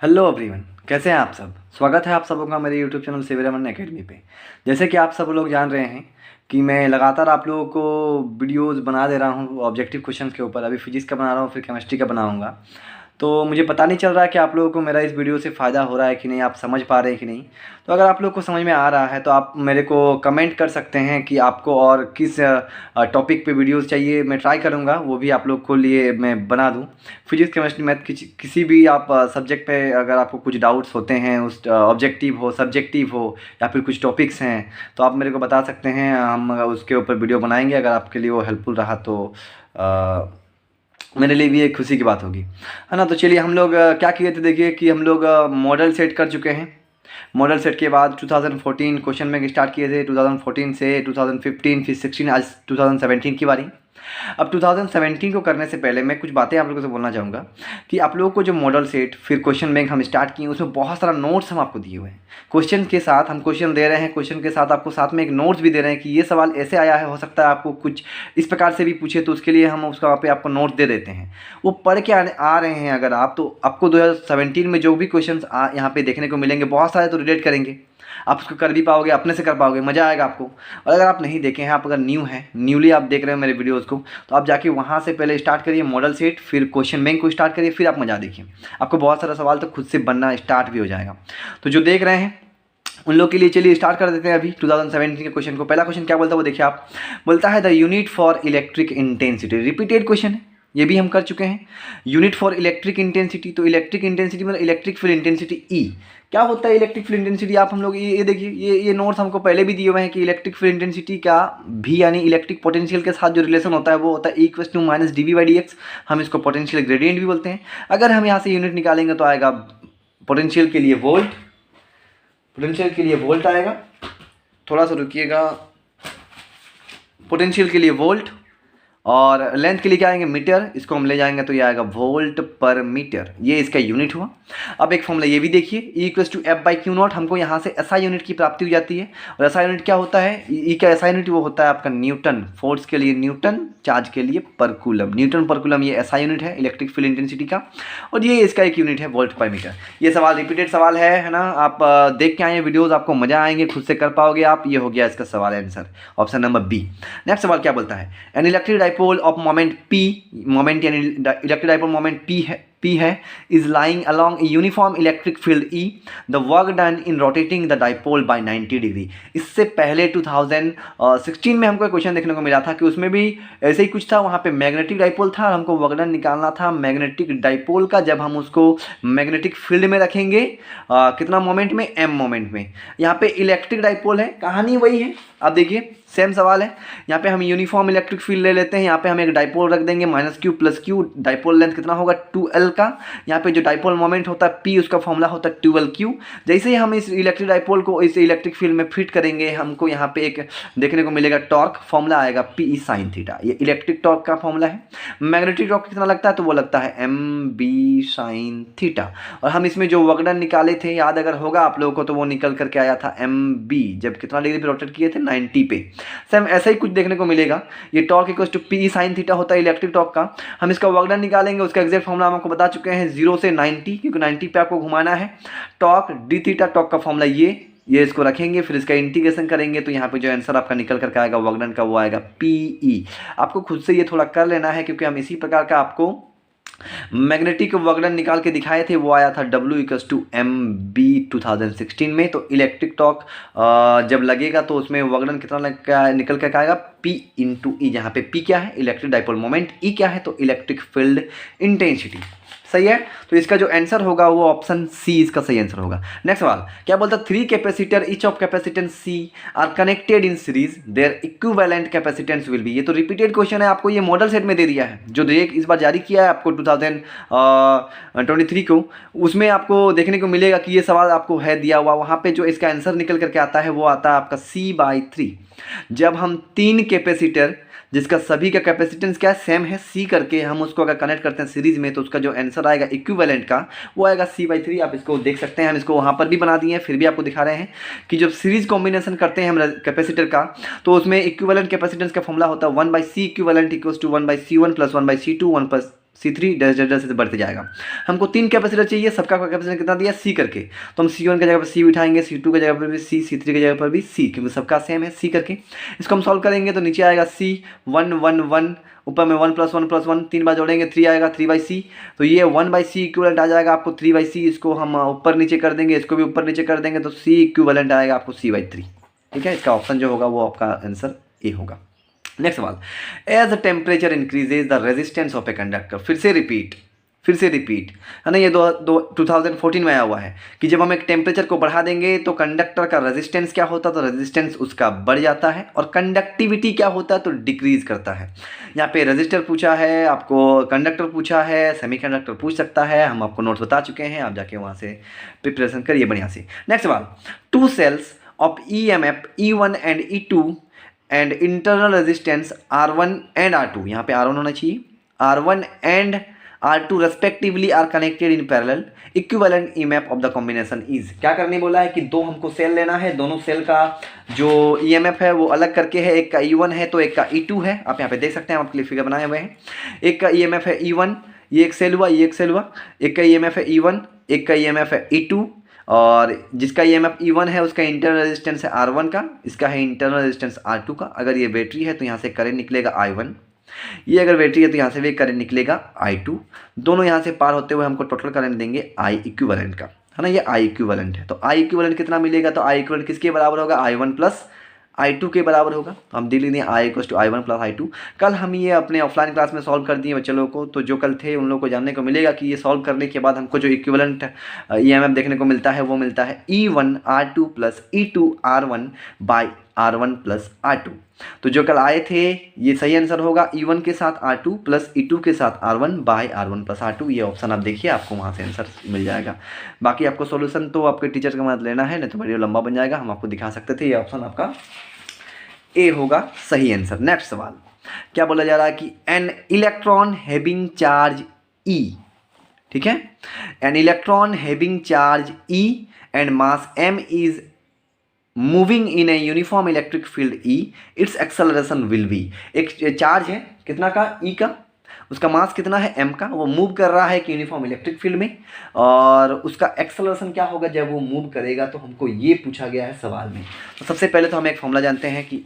Hello everyone, कैसे हैं आप सब। स्वागत है आप सबों का मेरे यूट्यूब चैनल सेवियर अमन एकेडमी पे। जैसे कि आप सब लोग जान रहे हैं कि मैं लगातार आप लोगों को वीडियोस बना दे रहा हूँ ऑब्जेक्टिव क्वेश्चन के ऊपर। अभी फिजिक्स का बना रहा हूँ, फिर केमिस्ट्री का बनाऊँगा। तो मुझे पता नहीं चल रहा है कि आप लोगों को मेरा इस वीडियो से फ़ायदा हो रहा है कि नहीं, आप समझ पा रहे हैं कि नहीं। तो अगर आप लोग को समझ में आ रहा है तो आप मेरे को कमेंट कर सकते हैं कि आपको और किस टॉपिक पे वीडियोस चाहिए। मैं ट्राई करूँगा वो भी आप लोग को लिए मैं बना दूँ। फिजिक्स केमिस्ट्री मैथ किसी भी आप सब्जेक्ट पे अगर आपको कुछ डाउट्स होते हैं, उस ऑब्जेक्टिव हो सब्जेक्टिव हो या फिर कुछ टॉपिक्स हैं तो आप मेरे को बता सकते हैं। हम उसके ऊपर वीडियो बनाएंगे। अगर आपके लिए वो हेल्पफुल रहा तो मेरे लिए भी एक खुशी की बात होगी, है ना। तो चलिए हम लोग क्या किए थे, देखिए कि हम लोग मॉडल सेट कर चुके हैं। मॉडल सेट के बाद 2014 क्वेश्चन बैंक स्टार्ट किए थे। 2014 से 2015 फिर 16, आज 2017 की बारी। अब 2017 को करने से पहले मैं कुछ बातें आप लोगों से बोलना चाहूँगा कि आप लोगों को जो मॉडल सेट फिर क्वेश्चन बैंक हम स्टार्ट किए, उसमें बहुत सारा नोट्स हम आपको दिए हुए हैं। क्वेश्चन के साथ हम क्वेश्चन दे रहे हैं, क्वेश्चन के साथ आपको साथ में एक नोट्स भी दे रहे हैं कि ये सवाल ऐसे आया है, हो सकता है आपको कुछ इस प्रकार से भी पूछे, तो उसके लिए हम उसका वहाँ पे आपको नोट दे देते हैं। वो पढ़ के आ रहे हैं अगर आप, तो आपको 2017 में जो भी क्वेश्चन यहाँ पे देखने को मिलेंगे बहुत सारे तो रिलेट करेंगे। आप उसको कर भी पाओगे, अपने से कर पाओगे, मज़ा आएगा आपको। और अगर आप नहीं देखे हैं, आप अगर न्यू हैं, न्यूली आप देख रहे हो मेरे वीडियोज़ को, तो आप जाके वहाँ से पहले स्टार्ट करिए मॉडल सेट, फिर क्वेश्चन बैंक को स्टार्ट करिए, फिर आप मज़ा देखिए। आपको बहुत सारा सवाल तो खुद से बनना स्टार्ट भी हो जाएगा। तो जो देख रहे हैं उन लोग के लिए चलिए स्टार्ट कर देते हैं अभी 2017 के क्वेश्चन को। पहला क्वेश्चन क्या बोलता है वो देखिए आप। बोलता है the unit for electric intensity. Repeated question है, ये भी हम कर चुके हैं। यूनिट फॉर इलेक्ट्रिक इंटेंसिटी, तो इलेक्ट्रिक इंटेंसिटी मतलब इलेक्ट्रिक फील्ड इंटेंसिटी ई। क्या होता है इलेक्ट्रिक फील्ड इंटेंसिटी, आप हम लोग ये देखिए, ये नोट्स हमको पहले भी दिए हुए हैं कि इलेक्ट्रिक फील्ड इंटेंसिटी का भी यानी इलेक्ट्रिक पोटेंशियल के साथ जो रिलेशन होता है वो होता है E = माइनस dV/dx। हम इसको पोटेंशियल ग्रेडियंट भी बोलते हैं। अगर हम यहाँ से यूनिट निकालेंगे तो आएगा पोटेंशियल के लिए वोल्ट, पोटेंशियल के लिए वोल्ट आएगा। थोड़ा सा रुकिएगा। पोटेंशियल के लिए वोल्ट और लेंथ के लिए क्या आएंगे मीटर, इसको हम ले जाएंगे तो ये आएगा वोल्ट पर मीटर, ये इसका यूनिट हुआ। अब एक फॉर्मूला ये भी देखिए, E = F/Q0। हमको यहाँ से SI यूनिट की प्राप्ति हो जाती है। और SI यूनिट क्या होता है, E का SI यूनिट वो होता है आपका न्यूटन। फोर्स के लिए न्यूटन, चार्ज के लिए पर कूलम, न्यूटन पर कूलम, ये SI यूनिट है इलेक्ट्रिक फील्ड इंटेंसिटी का। और ये इसका एक यूनिट है वोल्ट पर मीटर। ये सवाल रिपीटेड सवाल है ना। आप देख के आए वीडियोज़, आपको मज़ा आएंगे, खुद से कर पाओगे आप। ये हो गया इसका सवाल answer, option number B. Next सवाल क्या बोलता है, an electric dipole of moment P, moment यानी इलेक्ट्रिक डाइपोल मोमेंट P है, is lying along a uniform electric field E, the work done in rotating the dipole by 90 degree. इससे पहले 2016 में हमको एक क्वेश्चन देखने को मिला था कि उसमें भी ऐसे ही कुछ था। वहाँ पे मैग्नेटिक डाइपोल था और हमको वर्क डन निकालना था मैग्नेटिक डाइपोल का, जब हम उसको मैग्नेटिक फील्ड में रखेंगे कितना मोमेंट में, M मोमेंट में। यहाँ पे इलेक्ट्रिक डाइपोल है, कहानी वही है। आप देखिए सेम सवाल है। यहाँ पे हम यूनिफॉर्म इलेक्ट्रिक फील्ड ले लेते हैं। यहाँ पे हम एक डाइपोल रख देंगे -q + q। डाइपोल लेंथ कितना होगा 2l का। यहाँ पे जो डाइपोल मोमेंट होता है P, उसका फॉर्मूला होता है 12q। जैसे ही हम इस इलेक्ट्रिक डाइपोल को इस इलेक्ट्रिक फील्ड में फिट करेंगे, हमको यहाँ पे एक देखने को मिलेगा टॉर्क। फॉर्मूला आएगा P sin थीटा, ये इलेक्ट्रिक टॉर्क का फॉर्मूला है। मैग्नेटिक टॉर्क कितना लगता है तो वो लगता है mb sin थीटा। और हम इसमें जो वर्क डन निकाले थे, याद अगर होगा आप लोगों को, तो वो निकल करके आया था mb, जब कितना डिग्री पे रोटेट किए थे 90 पे। सेम ऐसा ही कुछ देखने को मिलेगा। ये टॉर्क = P sin थीटा होता है इलेक्ट्रिक टॉर्क का। हम इसका वर्क डन निकालेंगे, उसका एग्जैक्ट फॉर्मूला हम आपको बता चुके हैं 0 से 90, क्योंकि 90 पे आपको घुमाना है। टॉर्क d थीटा, टॉर्क का फॉर्मूला ये इसको रखेंगे, फिर इसका इंटीग्रेशन करेंगे तो यहाँ पे जो आंसर आपका निकल करके आएगा वर्क डन का, वो आएगा PE। आपको खुद से ये थोड़ा कर लेना है, क्योंकि हम इसी प्रकार का आपको मैग्नेटिक वर्क डन निकाल के दिखाए थे। वो आया था W = mb 2016 में। तो इलेक्ट्रिक टॉर्क जब लगेगा तो उसमें वर्क डन कितना निकल कर आएगा P × E, जहाँ पे P क्या है इलेक्ट्रिक डाइपोल मोमेंट, E क्या है तो इलेक्ट्रिक फील्ड इंटेंसिटी। सही है। तो इसका जो आंसर होगा वो ऑप्शन सी इसका सही आंसर होगा। नेक्स्ट सवाल क्या बोलता है, 3 capacitor each of capacitance C are connected in series, their equivalent capacitance will be. ये तो रिपीटेड क्वेश्चन है, आपको ये मॉडल सेट में दे दिया है, जो इस बार जारी किया है आपको 2023 को। उसमें आपको देखने को मिलेगा कि ये सवाल आपको है दिया हुआ। वहाँ पे जो इसका आंसर निकल करके आता है वो आता है आपका C/3। जब हम 3 कैपेसिटर जिसका सभी का कैपेसिटेंस क्या है सेम है C करके, हम उसको अगर कनेक्ट करते हैं सीरीज में, तो उसका जो आंसर आएगा इक्विवेलेंट का वो आएगा C/3। आप इसको देख सकते हैं, हम इसको वहाँ पर भी बना दिए हैं, फिर भी आपको दिखा रहे हैं कि जब सीरीज कॉम्बिनेशन करते हैं हम कैपेसिटर का, तो उसमें इक्विवेलेंट कैपेसिटेंस का फॉर्मूला होता है 1/C equivalent = 1/C1 + 1/C2 1 C3 dash dash dash से बढ़ते जाएगा। हमको 3 कैपेसिटर चाहिए, सबका कैपेसिटर कितना दिया C करके, तो हम C1 की जगह पर C बिठाएंगे, C2 की जगह पर भी C, C3 की जगह पर भी C, क्योंकि सबका सेम है C करके। इसको हम सॉल्व करेंगे तो नीचे आएगा C 1 1 1, ऊपर में 1 + 1 + 1, 3 बार जोड़ेंगे 3 आएगा, 3/C। तो ये 1/C इक्विवेलेंट आ जाएगा आपको 3/C। इसको हम ऊपर नीचे कर देंगे, इसको भी ऊपर नीचे कर देंगे, तो C इक्विवेलेंट आएगा आपको C/3। ठीक है, इसका ऑप्शन जो होगा वो आपका आंसर ए होगा। नेक्स्ट सवाल, as the temperature increases the resistance of a conductor. फिर से रिपीट है ना, ये 2014 में आया हुआ है कि जब हम एक टेम्परेचर को बढ़ा देंगे तो कंडक्टर का रेजिस्टेंस क्या होता है, तो रेजिस्टेंस उसका बढ़ जाता है, और कंडक्टिविटी क्या होता है, तो डिक्रीज करता है। यहाँ पे रेजिस्टर पूछा है आपको, कंडक्टर पूछा है, सेमीकंडक्टर पूछ सकता है, हम आपको नोट्स बता चुके हैं, आप जाके वहाँ से प्रिपरेशन करिए बढ़िया से। नेक्स्ट सवाल, 2 cells of EMF E1 and E2 and internal resistance R1 and R2, यहाँ पे R1 होना चाहिए, R1 and R2 respectively are connected in parallel, equivalent EMF of the combination is. क्या करने बोला है कि दो हमको सेल लेना है, दोनों सेल का जो EMF है वो अलग करके है, एक का E1 है तो एक का E2 है। आप यहाँ पे देख सकते हैं, हम आपके लिए फिगर बनाए हुए हैं। एक का EMF है E1, ये एक सेल हुआ, ये एक सेल हुआ, एक का EMF है E1, एक का EMF है E2, और जिसका EMF E1 है उसका इंटरनल रेजिस्टेंस है R1 का, इसका है इंटरनल रेजिस्टेंस R2 का। अगर ये बैटरी है तो यहाँ से करंट निकलेगा I1, ये अगर बैटरी है तो यहाँ से भी करंट निकलेगा I2। दोनों यहाँ से पार होते हुए हमको टोटल करंट देंगे I इक्विवेलेंट का, है ना, ये I इक्विवेलेंट है। तो I इक्विवेलेंट कितना मिलेगा, तो I इक्विवेलेंट किसके बराबर होगा, I1 + I2 के बराबर होगा। तो हम देख लेंगे I = I1 + I2। कल हम ये अपने ऑफलाइन क्लास में सॉल्व कर दिए बच्चे लोगों को, तो जो कल थे उन लोगों को जानने को मिलेगा कि ये सॉल्व करने के बाद हमको जो इक्विवेलेंट EMF देखने को मिलता है वो मिलता है E1 R2 + E2 R1 / R1 + R2। तो जो कल आए थे ये सही आंसर होगा, E1 के साथ R2 + E2 के साथ R1 / R1 + R2। ये ऑप्शन आप देखिए, आपको वहाँ से आंसर मिल जाएगा। बाकी आपको सॉल्यूशन तो आपके टीचर का मदद लेना है, नहीं तो वीडियो लंबा बन जाएगा। हम आपको दिखा सकते थे, ये ऑप्शन आपका ए होगा सही आंसर। नेक्स्ट सवाल क्या बोला जा रहा है कि an electron having charge E, ठीक है, an electron having charge E and mass m is moving in A uniform electric field E, it's acceleration will be. एक चार्ज है कितना का, E का, उसका मास कितना है m का, वो मूव कर रहा है कि यूनिफॉर्म इलेक्ट्रिक फील्ड में, और उसका एक्सेलरेशन क्या होगा जब वो मूव करेगा, तो हमको ये पूछा गया है सवाल में। तो सबसे पहले तो हम एक फॉर्मूला जानते हैं कि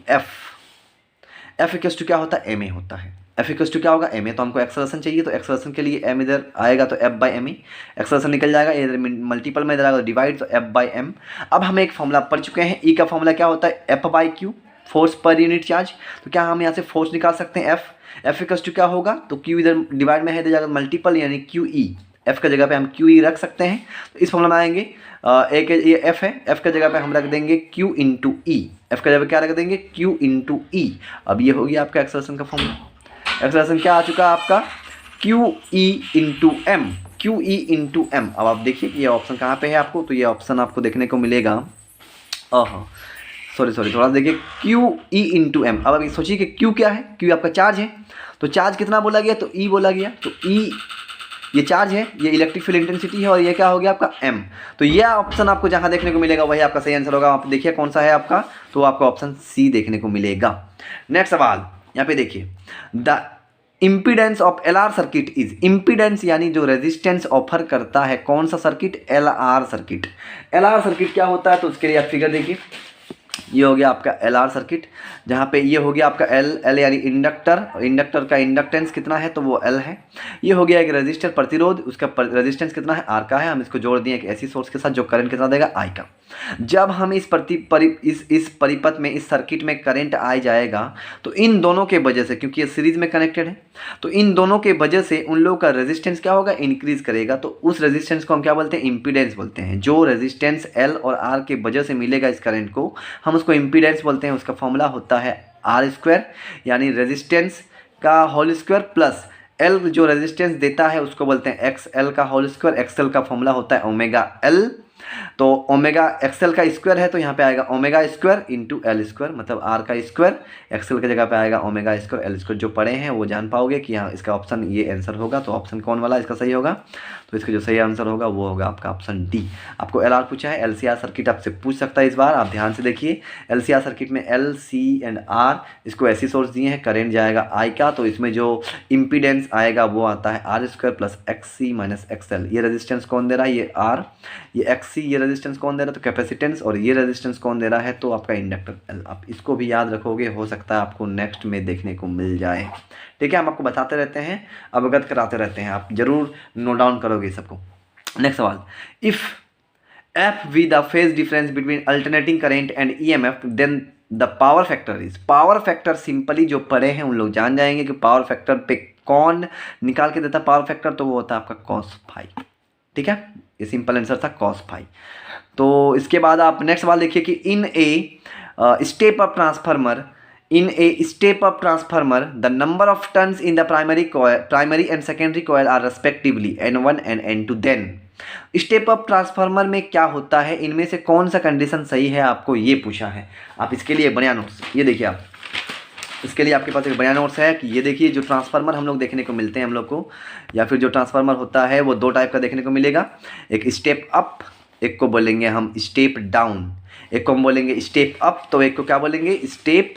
F इक्वल्स टू क्या होता है, ma होता है। F इक्वल्स टू क्या होगा, ma। तो हमको एक्सेलरेशन चाहिए, तो एक्सेलरेशन के लिए m इधर आएगा तो F/ma, एक्सेलरेशन निकल जाएगा, इधर मल्टीपल में इधर आएगा तो डिवाइड, तो F/m। अब हम एक फॉर्मूला पढ़ चुके हैं, E का फॉर्मूला क्या होता है, F/q, force per unit charge. तो क्या हम यहाँ से फोर्स निकाल सकते हैं, F इक्वल्स टू क्या होगा, तो Q इधर डिवाइड में है, इधर जाएगा मल्टीपल, यानी QE, F का जगह पे हम QE रख सकते हैं। तो इस फॉर्मूला में आएंगे, एक ये F है, F का जगह पे हम रख देंगे Q × E, F का जगह पे क्या रख देंगे, Q × E। अब ये हो गया आपका एक्सेलरेशन का फॉर्मूला। एक्सेलरेशन क्या आ चुका है आपका, QE × m, QE × m। अब आप देखिए कि ये ऑप्शन कहाँ पे है आपको, तो ये ऑप्शन आपको देखने को मिलेगा, सॉरी थोड़ा देखिए, QE × m। अब अभी सोचिए कि Q क्या है, Q आपका चार्ज है, तो चार्ज कितना बोला गया, तो E बोला गया, तो E ये चार्ज है, ये इलेक्ट्रिक फील्ड इंटेंसिटी है, और ये क्या हो गया आपका m। तो ये ऑप्शन आपको जहाँ देखने को मिलेगा वही आपका सही आंसर होगा। आप देखिए कौन सा है आपका, तो आपका ऑप्शन C देखने को मिलेगा। नेक्स्ट सवाल यहाँ पे देखिए, the impedance of LR circuit is, impedance यानी जो रेजिस्टेंस ऑफर करता है कौन सा circuit, LR circuit. LR circuit क्या होता है, तो उसके लिए आप फिगर देखिए, ये हो गया आपका LR सर्किट, जहाँ पे ये हो गया आपका L यानी इंडक्टर, इंडक्टर का इंडक्टेंस कितना है, तो वो L है। ये हो गया एक रेजिस्टर प्रतिरोध, उसका रेजिस्टेंस कितना है, R का है। हम इसको जोड़ दिए एक ऐसी सोर्स के साथ जो करंट कितना देगा, I का। जब हम इस परिपथ में, इस सर्किट में करंट आ जाएगा, तो इन दोनों के वजह से, क्योंकि ये सीरीज में कनेक्टेड है, तो इन दोनों के वजह से उन लोगों का रेजिस्टेंस क्या होगा, इंक्रीज करेगा। तो उस रेजिस्टेंस को हम क्या बोलते हैं, इम्पीडेंस बोलते हैं। जो रेजिस्टेंस L और R के वजह से मिलेगा इस करंट को, हम उसको इम्पीडेंस बोलते हैं। उसका फॉर्मूला होता है R², यानी रेजिस्टेंस का होल स्क्वायर प्लस L जो रेजिस्टेंस देता है उसको बोलते हैं XL का होल स्क्वायर। XL का फॉर्मूला होता है ω L तो ओमेगा एक्सएल का स्क्वायर है तो यहाँ पे आएगा omega square into L square, मतलब आर का स्क्वायर एक्सएल की जगह पे आएगा ओमेगा स्क्वायर एल स्क्वायर। जो पढ़े हैं वो जान पाओगे कि यहाँ इसका ऑप्शन ये आंसर होगा। तो ऑप्शन कौन वाला इसका सही होगा? तो इसका जो सही आंसर होगा वो होगा आपका ऑप्शन डी। आपको एल आर पूछा है, एलसीआर सर्किट आपसे पूछ सकता है इस बार, आप ध्यान से देखिए। एलसीआर सर्किट में एल सी एंड आर, इसको ऐसी सोर्स दिए हैं, करेंट जाएगा आई का, तो इसमें जो इम्पीडेंस आएगा वो आता है R square plus X C minus XL. ये रेजिस्टेंस कौन दे रहा है? ये आर, ये एक्स सी, ये रेजिस्टेंस कौन दे रहा है? तो कैपेसिटेंस। और ये रेजिस्टेंस कौन दे रहा है? तो आपका इंडक्टर एल। आप इसको भी याद रखोगे, हो सकता है आपको नेक्स्ट में देखने को मिल जाए। ठीक है, हम आपको बताते रहते हैं, अवगत कराते रहते हैं, आप जरूर नोट डाउन करोगे सबको। नेक्स्ट सवाल, if F V the phase difference between alternating current and EMF then the power factor is. Power factor simply जो पढ़े हैं उन लोग जान जाएंगे कि पावर फैक्टर पे कौन निकाल के देता पावर फैक्टर, तो वो होता है आपका कॉस फाई। ठीक है, ये सिंपल आंसर था कॉस फाई। तो इसके बाद आप नेक्स्ट सवाल देखिए कि in a step up transformer, in a step up transformer the number of turns in the primary and secondary coil are respectively n1 and n2 then step up transformer में क्या होता है, इनमें से कौन सा कंडीशन सही है, आपको ये पूछा है। आप इसके लिए बढ़िया नोट्स ये देखिए, आप इसके लिए आपके पास एक बढ़िया नोट्स है कि ये देखिए जो ट्रांसफार्मर हम लोग देखने को मिलते हैं हम लोग को, या फिर जो ट्रांसफार्मर होता है वो दो टाइप का देखने को मिलेगा, एक स्टेप अप, एक को बोलेंगे हम स्टेप डाउन। एक को हम बोलेंगे स्टेप अप तो एक को क्या बोलेंगे स्टेप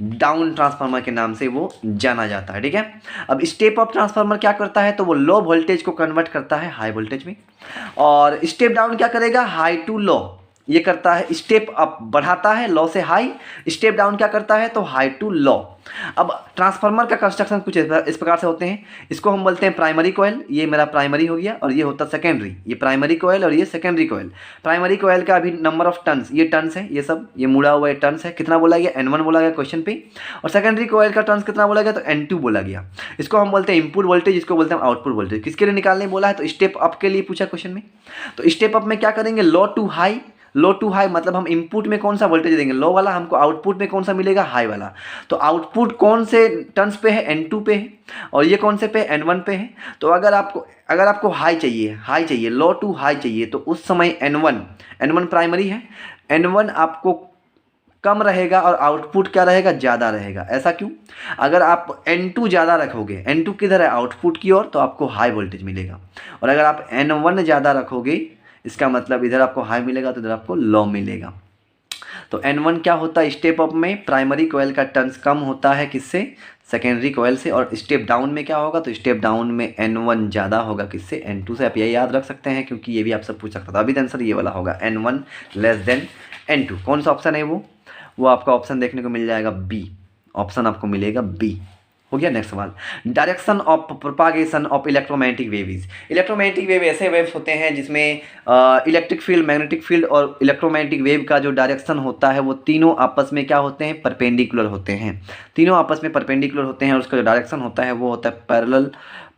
डाउन ट्रांसफार्मर के नाम से वो जाना जाता है। ठीक है, अब स्टेप अप ट्रांसफार्मर क्या करता है, तो वो लो वोल्टेज को कन्वर्ट करता है हाई वोल्टेज में, और स्टेप डाउन क्या करेगा, हाई टू लो। ये करता है स्टेप अप बढ़ाता है लो से हाई, स्टेप डाउन क्या करता है तो हाई टू लो। अब ट्रांसफार्मर का कंस्ट्रक्शन कुछ इस प्रकार से होते हैं, इसको हम बोलते हैं प्राइमरी कॉइल, ये मेरा प्राइमरी हो गया, और ये होता है सेकेंडरी, ये प्राइमरी कॉइल और ये सेकेंडरी कॉइल। प्राइमरी कॉइल का अभी नंबर ऑफ टर्न्स, ये टर्न्स है, ये सब ये मुड़ा हुआ टर्न्स है, कितना बोला गया n1 बोला गया क्वेश्चन पे, और सेकेंडरी कॉइल का टर्न्स कितना बोला गया तो n2 बोला गया। इसको हम बोलते हैं इनपुट वोल्टेज, इसको बोलते हैं आउटपुट वोल्टेज। किसके लिए निकालने बोला है, तो स्टेप अप के लिए पूछा क्वेश्चन में। तो स्टेप अप में क्या करेंगे, low to high, low to high मतलब हम इनपुट में कौन सा वोल्टेज देंगे लो वाला, हमको आउटपुट में कौन सा मिलेगा हाई वाला। तो आउटपुट कौन से टर्न्स पे है n2 पे है, और ये कौन से पे n1 पे है। तो अगर आपको हाई चाहिए लो टू हाई चाहिए, तो उस समय n1 प्राइमरी है, n1 आपको कम रहेगा और आउटपुट क्या रहेगा ज़्यादा रहेगा। ऐसा क्यों, अगर आप n2 ज़्यादा रखोगे, n2 किधर है आउटपुट की ओर, तो आपको हाई वोल्टेज मिलेगा, और अगर आप n1 ज़्यादा रखोगे इसका मतलब इधर आपको हाई मिलेगा तो इधर आपको लो मिलेगा। तो n1 क्या होता है स्टेप अप में, प्राइमरी कॉइल का टर्न्स कम होता है किससे, सेकेंडरी कॉइल से, और स्टेप डाउन में क्या होगा तो स्टेप डाउन में n1 ज़्यादा होगा किससे, n2 से। आप ये याद रख सकते हैं क्योंकि ये भी आपसे पूछ सकता था। अभी तो आंसर ये वाला होगा n1 लेस देन n2। कौन सा ऑप्शन है वो आपका ऑप्शन देखने को मिल जाएगा बी, ऑप्शन आपको मिलेगा बी। हो गया। नेक्स्ट सवाल, direction of propagation of electromagnetic waves. Electromagnetic wave ऐसे वेव्स होते हैं जिसमें इलेक्ट्रिक फील्ड, मैग्नेटिक फील्ड और इलेक्ट्रोमैग्नेटिक वेव का जो डायरेक्शन होता है वो तीनों आपस में क्या होते हैं, परपेंडिकुलर होते हैं। तीनों आपस में परपेंडिकुलर होते हैं और उसका जो डायरेक्शन होता है वो होता है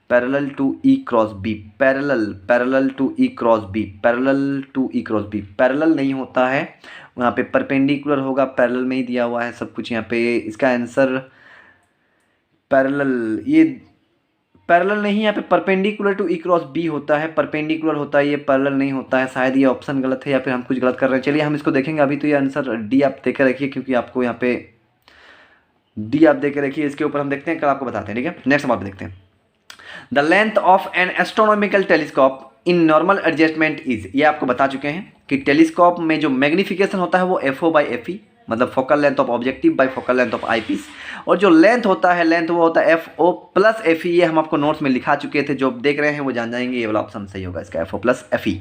parallel to E cross B, parallel to E cross B, parallel to E cross B. Parallel नहीं होता है वहाँ पे, परपेंडिकुलर होगा, पैरेलल में ही दिया हुआ है सब कुछ यहाँ पे। इसका आंसर पैरेलल, ये पैरेलल नहीं, यहाँ पे perpendicular to E cross B होता है, परपेंडिकुलर होता है, ये पैरेलल नहीं होता है। शायद ये ऑप्शन गलत है या फिर हम कुछ गलत कर रहे हैं। चलिए हम इसको देखेंगे। अभी तो ये आंसर डी आप देख के रखिए क्योंकि आपको यहाँ पे डी आप देख के रखिए, इसके ऊपर हम देखते हैं, कल आपको बताते हैं। ठीक है, नेक्स्ट सवाल देखते हैं। The length of N astronomical telescope in normal adjustment is, ये आपको बता चुके हैं कि टेलीस्कोप में जो मैग्निफिकेशन होता है वो FO/FE, मतलब focal length of objective bye focal length of eyepiece, और जो लेंथ होता है लेंथ वो होता है FO+FE। ये हम आपको नोट्स में लिखा चुके थे, जो आप देख रहे हैं वो जान जाएंगे, ये वाला ऑप्शन सही होगा इसका FO+FE।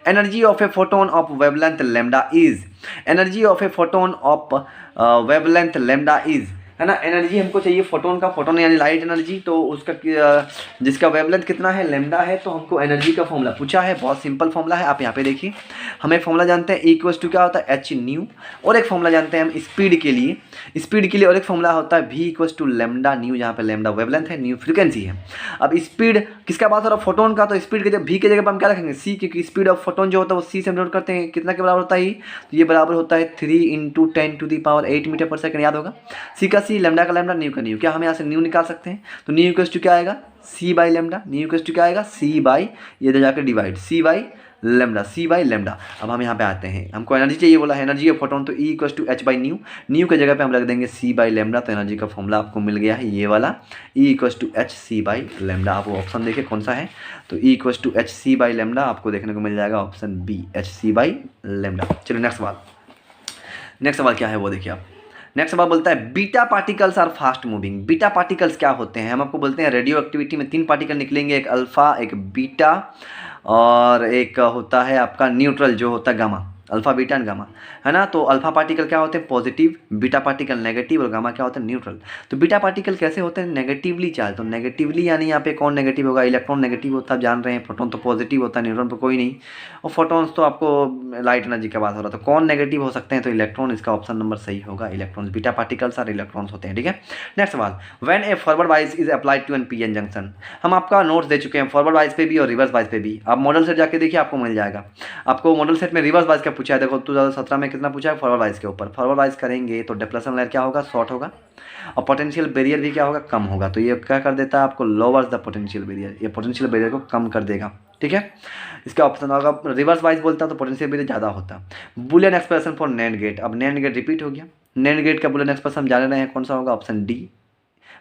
Energy of a photon of wavelength lambda is, energy of a photon of wavelength lambda is, है ना। एनर्जी हमको चाहिए फोटोन का, फोटोन यानी लाइट एनर्जी, तो उसका जिसका वेवलेंथ कितना है लैम्डा है, तो हमको एनर्जी का फॉर्मूला पूछा है। बहुत सिंपल फॉर्मूला है, आप यहाँ पे देखिए। हमें फॉर्मूला जानते हैं E = क्या होता है h न्यू, और एक फॉर्मूला जानते हैं हम स्पीड के लिए, और एक फॉर्मूला होता है V = लैम्डा न्यू, जहाँ पे लैम्डा वेवलेंथ है, न्यू फ्रीक्वेंसी है। अब स्पीड किसका बात हो रहा है, फोटोन का, तो स्पीड के V के जगह पर हम क्या रखेंगे C, क्योंकि स्पीड ऑफ फोटोन जो होता है वो C से हम नोट करते हैं, कितना के बराबर होता है, तो ये बराबर होता है 3 × 10⁸ मीटर पर सेकंड, याद होगा। C का C, लैम्डा का लैम्डा, न्यू का न्यू। क्या हम यहाँ से न्यू निकाल सकते हैं, तो न्यू = क्या आएगा C/λ, न्यू = क्या आएगा C/, ये जाकर divide C/, lambda, C by lambda. अब हम यहाँ पे आते हैं, हमको एनर्जी चाहिए बोला है, एनर्जी ऑफ फोटोन, तो E equals to H by nu, nu के जगह पे हम रख देंगे सी बाई लेमडा। तो एनर्जी का फॉर्मूला आपको मिल गया है ये वाला, E equals to H C by lambda. आप वो ऑप्शन देखिए कौन सा है, तो E equals to H C by lambda आपको देखने को मिल जाएगा option B, H C by lambda. चलिए नेक्स्ट सवाल, नेक्स्ट सवाल क्या है वो देखिए आप। नेक्स्ट सवाल बोलता है beta particles are fast moving. Beta particles क्या होते हैं, हम आपको बोलते हैं रेडियो एक्टिविटी में 3 पार्टिकल निकलेंगे, एक अल्फा, एक बीटा और एक होता है आपका न्यूट्रल जो होता है gamma, alpha beta and gamma, है ना। तो अल्फा पार्टिकल क्या होते हैं पॉजिटिव, बीटा पार्टिकल नेगेटिव और गामा क्या होते हैं न्यूट्रल। तो बीटा पार्टिकल कैसे होते हैं नेगेटिवली चार्ज, तो नेगेटिवली यानी यहाँ पे कौन नेगेटिव होगा, इलेक्ट्रॉन नेगेटिव होता है, आप जान रहे हैं, प्रोटॉन तो पॉजिटिव होता है, न्यूट्रॉन पर कोई नहीं, और फोटॉन्स तो आपको लाइट एनर्जी का बात हो रहा है, तो कौन नेगेटिव हो सकते हैं, तो इलेक्ट्रॉन, इसका ऑप्शन नंबर सही होगा इलेक्ट्रॉन्स। बीटा पार्टिकल्स और इलेक्ट्रॉन्स होते हैं, ठीक है। नेक्स्ट सवाल, when a forward bias is applied to an P N junction. हम आपका नोट्स दे चुके हैं फॉरवर्ड वाइज पे भी और रिवर्स वाइज पे भी, आप मॉडल सेट जाके देखिए आपको मिल जाएगा। आपको मॉडल सेट में रिवर्स वाइज का पूछा है, देखो 2017 में कितना पूछा है फॉरवर्ड वाइज के ऊपर। फॉरवर्ड वाइज करेंगे तो डिप्लेशन लेयर क्या होगा, शॉर्ट होगा, और पोटेंशियल बैरियर भी क्या होगा, कम होगा। तो ये क्या कर देता है आपको, लोअर्स द पोटेंशियल बैरियर, ये पोटेंशियल बैरियर को कम कर देगा, ठीक है। इसका ऑप्शन होगा, रिवर्स वाइज बोलता तो पोटेंशियल बैरियर ज़्यादा होता। Boolean expression for NAND gate, अब नैंड गेट रिपीट हो गया, नैंड गेट का बुलियन एक्सप्रेशन जान रहे हैं कौन सा होगा, ऑप्शन डी,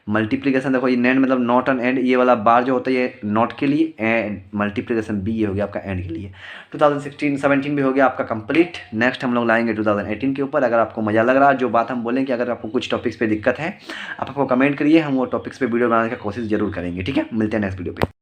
मल्टीप्लीकेशन। देखो ये नैंड मतलब नॉट एंड एंड, ये वाला बार जो होता है ये नॉट के लिए, एंड मल्टीप्लीकेशन बी ये हो गया आपका एंड के लिए। 2016-17 भी हो गया आपका कंप्लीट। नेक्स्ट हम लोग लाएंगे 2018 के ऊपर। अगर आपको मज़ा लग रहा है, जो बात हम बोलेंगे, अगर आपको कुछ टॉपिक्स पे दिक्कत है आप आपको कमेंट करिए, हम वो टॉपिक्स पे वीडियो बनाने की कोशिश जरूर करेंगे, ठीक है। मिलते हैं नेक्स्ट वीडियो पे।